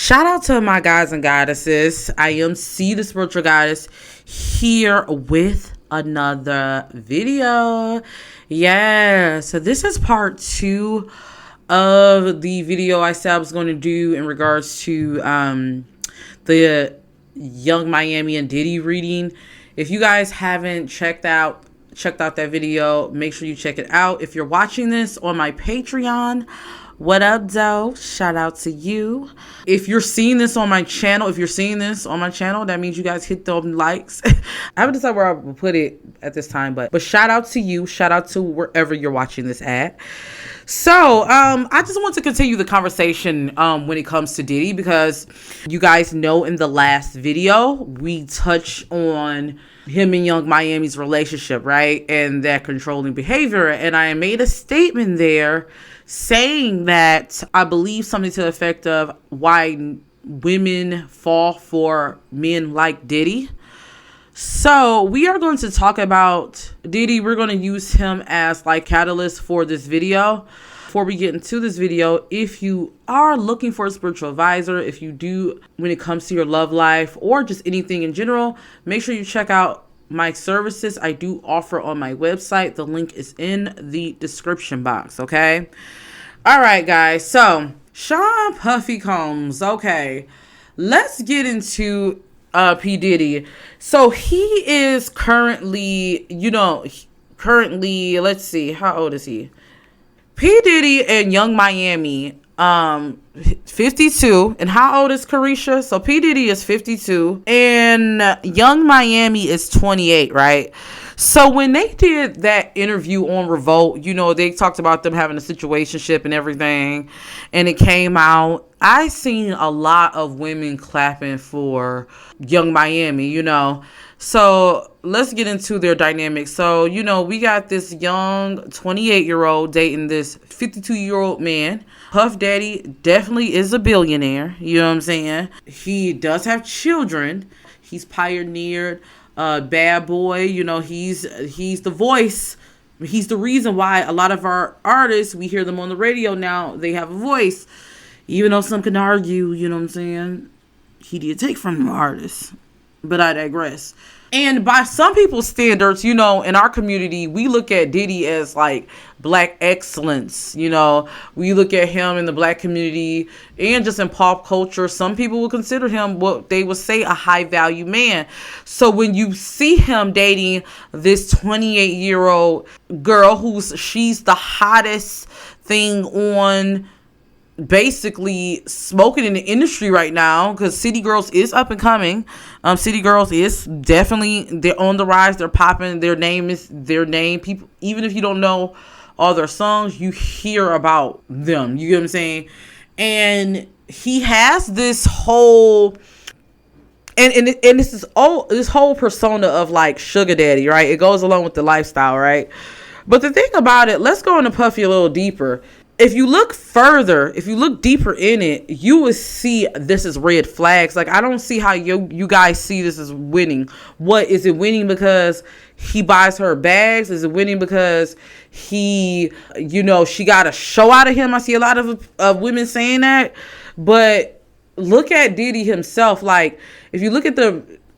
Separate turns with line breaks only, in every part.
Shout out to my guys and goddesses. I am C, the spiritual goddess, here with another video. Yeah, so this is part 2 of the video I said I was going to do in regards to the Young Miami and Diddy reading. If you guys haven't checked out that video, make sure you check it out. If you're watching this on my Patreon, what up, though? Shout out to you. If you're seeing this on my channel, that means you guys hit those likes. I haven't decided where I will put it at this time, but shout out to you. Shout out to wherever you're watching this at. So, I just want to continue the conversation when it comes to Diddy, because you guys know in the last video, we touched on him and Young Miami's relationship, right? And that controlling behavior. And I made a statement there saying that I believe something to the effect of why women fall for men like Diddy. So we are going to talk about Diddy. We're going to use him as like catalyst for this video. Before we get into this video, if you are looking for a spiritual advisor, if you do when it comes to your love life or just anything in general, make sure you check out my services I do offer on my website. The link is in the description box, okay? All right, guys. So, Sean Puffy Combs. Okay, let's get into P. Diddy. So, he is currently, let's see, how old is he? P. Diddy and Young Miami, 52. And how old is Caresha? So P. Diddy is 52 and Young Miami is 28, right? So when they did that interview on Revolt, they talked about them having a situationship and everything, and it came out. I seen a lot of women clapping for Young Miami, So let's get into their dynamic. So, we got this young 28-year-old dating this 52-year-old man. Puff Daddy definitely is a billionaire. You know what I'm saying? He does have children. He's pioneered Bad Boy. He's the voice. He's the reason why a lot of our artists, we hear them on the radio now, they have a voice. Even though some can argue, you know what I'm saying? He did take from the artists. But I digress. And by some people's standards, in our community, we look at Diddy as like black excellence. We look at him in the black community and just in pop culture. Some people would consider him what they would say a high value man. So when you see him dating this 28-year-old girl she's the hottest thing on basically smoking in the industry right now, because City Girls is up and coming. City Girls is definitely, they're on the rise, they're popping, their name. People, even if you don't know all their songs, you hear about them, you get what I'm saying? And he has this whole this whole persona of like sugar daddy, right? It goes along with the lifestyle, right? But the thing about it, let's go into Puffy a little deeper. If you look deeper in it, you will see this is red flags. Like, I don't see how you guys see this as winning. What is it winning because he buys her bags? Is it winning because she got a show out of him? I see a lot of women saying that. But look at Diddy himself. Like, if you look at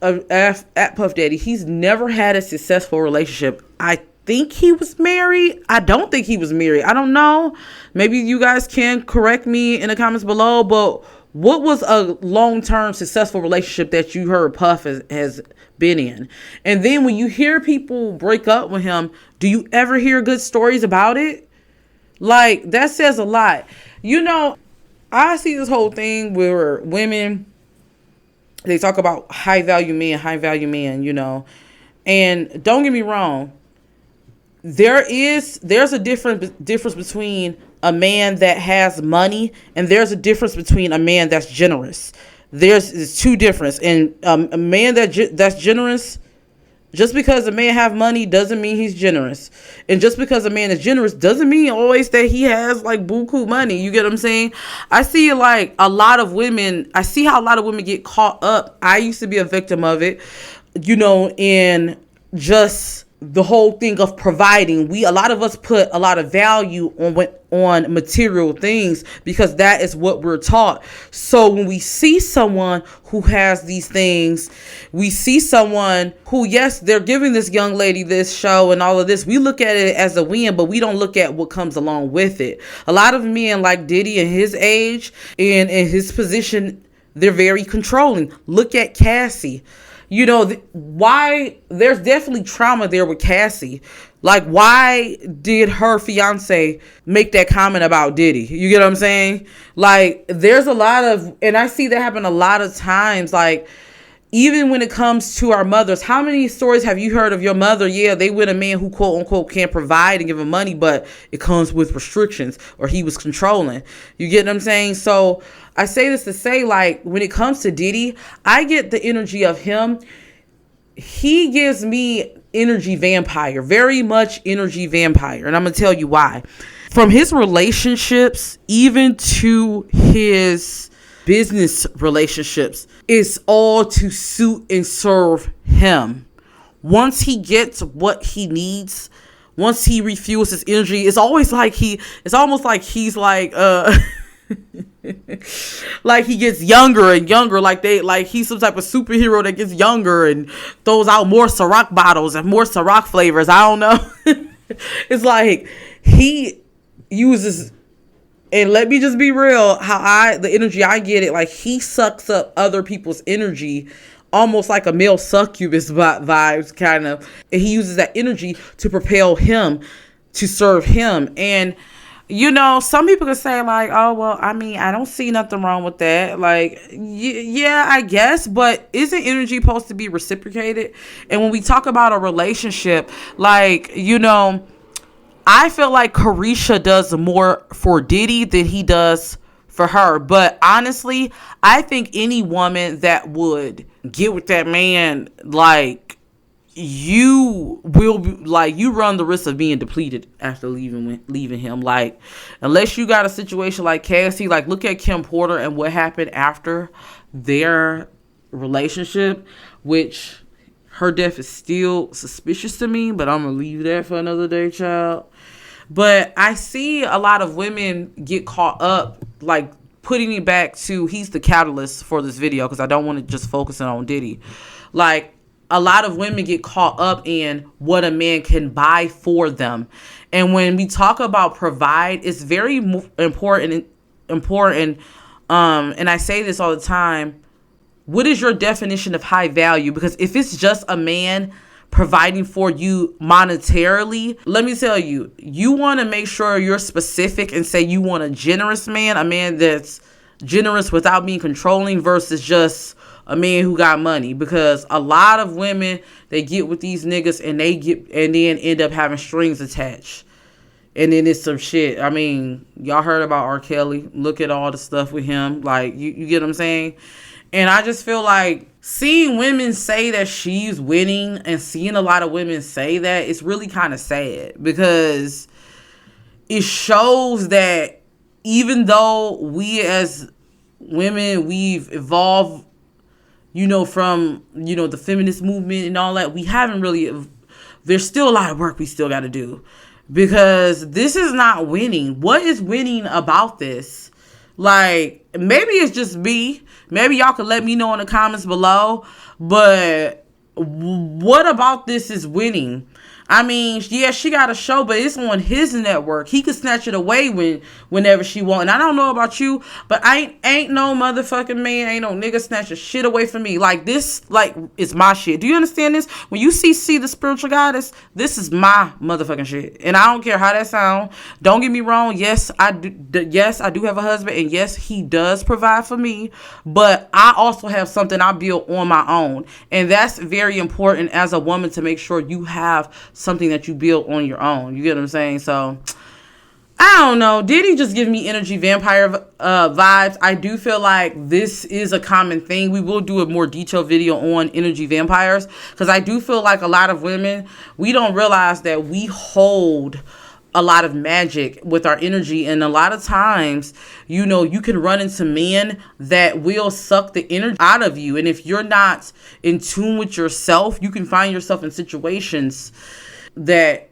at Puff Daddy, he's never had a successful relationship. I think he was married. I don't think he was married. I don't know. Maybe you guys can correct me in the comments below, but what was a long-term successful relationship that you heard Puff has been in? And then when you hear people break up with him, do you ever hear good stories about it? Like, that says a lot. I see this whole thing where women, they talk about high value men, and don't get me wrong, there's a difference between a man that has money, and there's a difference between a man that's generous. There's two difference. And a man that's generous, just because a man have money doesn't mean he's generous. And just because a man is generous doesn't mean always that he has like buku money. You get what I'm saying? I see like a lot of women, I see how a lot of women get caught up. I used to be a victim of it, in just the whole thing of providing. A lot of us put a lot of value on material things because that is what we're taught. So when we see someone who has these things, we see someone who, yes, they're giving this young lady this show and all of this, we look at it as a win, but we don't look at what comes along with it. A lot of men like Diddy in his age and in his position, they're very controlling. Look at Cassie. You know, why there's definitely trauma there with Cassie. Like, why did her fiance make that comment about Diddy? You get what I'm saying? Like, there's a lot of, and I see that happen a lot of times. Like, even when it comes to our mothers, how many stories have you heard of your mother? Yeah, they with a man who quote unquote can't provide and give him money, but it comes with restrictions, or he was controlling. You get what I'm saying? So I say this to say, like, when it comes to Diddy, I get the energy of him. He gives me energy vampire, very much energy vampire. And I'm going to tell you why. From his relationships, even to his business relationships, it's all to suit and serve him. Once he gets what he needs, once he refuels his energy, it's almost like he's like like he gets younger and younger, like he's some type of superhero that gets younger and throws out more Ciroc bottles and more Ciroc flavors. I don't know. It's like he uses, and let me just be real, the energy I get it, like he sucks up other people's energy, almost like a male succubus vibes kind of, and he uses that energy to propel him, to serve him. And you know, some people can say like, oh, well, I mean, I don't see nothing wrong with that. Like, yeah, I guess. But isn't energy supposed to be reciprocated? And when we talk about a relationship, like, you know, I feel like Caresha does more for Diddy than he does for her. But honestly, I think any woman that would get with that man, like, you will be, like, you run the risk of being depleted after leaving him. Like, unless you got a situation like Cassie, like, look at Kim Porter and what happened after their relationship, which her death is still suspicious to me, but I'm gonna leave that for another day, child. But I see a lot of women get caught up, like, putting it back to, he's the catalyst for this video, because I don't want to just focus on Diddy. Like, a lot of women get caught up in what a man can buy for them. And when we talk about provide, it's very important. And I say this all the time. What is your definition of high value? Because if it's just a man providing for you monetarily, let me tell you, you want to make sure you're specific and say you want a generous man, a man that's generous without being controlling, versus just a man who got money. Because a lot of women, they get with these niggas and then end up having strings attached. And then it's some shit. I mean, y'all heard about R. Kelly. Look at all the stuff with him. Like, you get what I'm saying? And I just feel like seeing women say that she's winning and seeing a lot of women say that, it's really kind of sad. Because it shows that even though we as women, we've evolved, you know, from, you know, the feminist movement and all that, we haven't really, there's still a lot of work we still got to do, because this is not winning. What is winning about this? Like, maybe it's just me. Maybe y'all could let me know in the comments below, but what about this is winning? I mean, yeah, she got a show, but it's on his network. He could snatch it away whenever she wants. And I don't know about you, but ain't no motherfucking man, ain't no nigga snatching shit away from me. Like, this, like, it's my shit. Do you understand this? When you see the spiritual goddess, this is my motherfucking shit. And I don't care how that sound. Don't get me wrong. Yes, I do have a husband, and yes, he does provide for me. But I also have something I built on my own. And that's very important as a woman, to make sure you have something that you build on your own. You get what I'm saying? So I don't know. Diddy just give me energy vampire vibes. I do feel like this is a common thing. We will do a more detailed video on energy vampires, because I do feel like a lot of women, we don't realize that we hold a lot of magic with our energy. And a lot of times, you know, you can run into men that will suck the energy out of you. And if you're not in tune with yourself, you can find yourself in situations that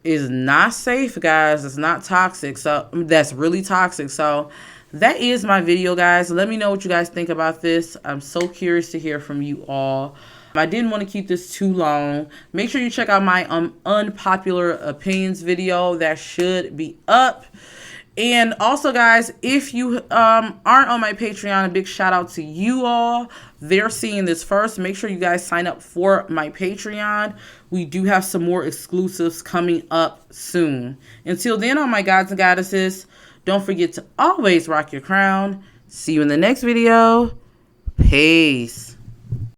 is not safe, guys. It's not toxic. So that's really toxic. So that is my video, guys. Let me know what you guys think about this. I'm so curious to hear from you all. I didn't want to keep this too long. Make sure you check out my unpopular opinions video that should be up. And also, guys, if you aren't on my Patreon, a big shout out to you all. They're seeing this first. Make sure you guys sign up for my Patreon. We do have some more exclusives coming up soon. Until then, all my gods and goddesses, don't forget to always rock your crown. See you in the next video. Peace.